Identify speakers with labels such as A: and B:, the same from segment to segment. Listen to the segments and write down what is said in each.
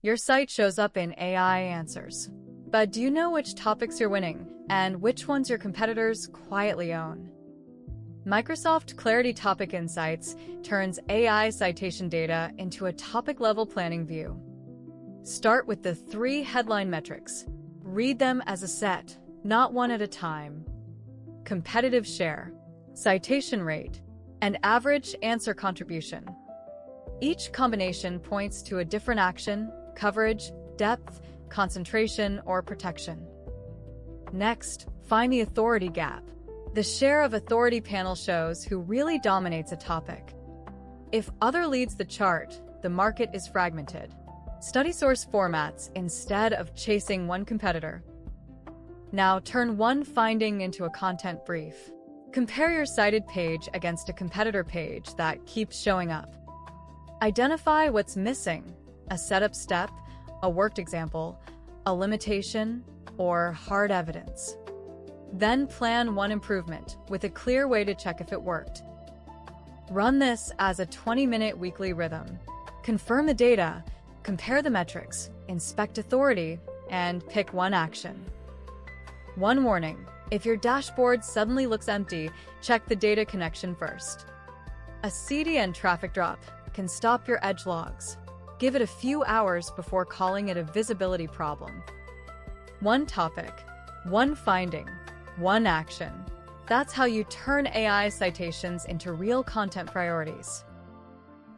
A: Your site shows up in AI answers. But do you know which topics you're winning and which ones your competitors quietly own? Microsoft Clarity Topic Insights turns AI citation data into a topic-level planning view. Start with the 3 headline metrics. Read them as a set, not one at a time. Competitive share, citation rate, and average answer contribution. Each combination points to a different action, coverage, depth, concentration, or protection. Next, find the authority gap. The share of authority panel shows who really dominates a topic. If other leads the chart, the market is fragmented. Study source formats instead of chasing one competitor. Now turn one finding into a content brief. Compare your cited page against a competitor page that keeps showing up. Identify what's missing, a setup step, a worked example, a limitation, or hard evidence. Then plan one improvement with a clear way to check if it worked. Run this as a 20-minute weekly rhythm. Confirm the data, compare the metrics, inspect authority, and pick one action. One warning: if your dashboard suddenly looks empty, check the data connection first. A CDN traffic drop can stop your edge logs. Give it a few hours before calling it a visibility problem. One topic, one finding, one action. That's how you turn AI citations into real content priorities.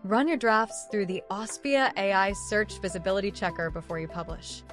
A: Run your drafts through the Auspia AI Search Visibility Checker before you publish.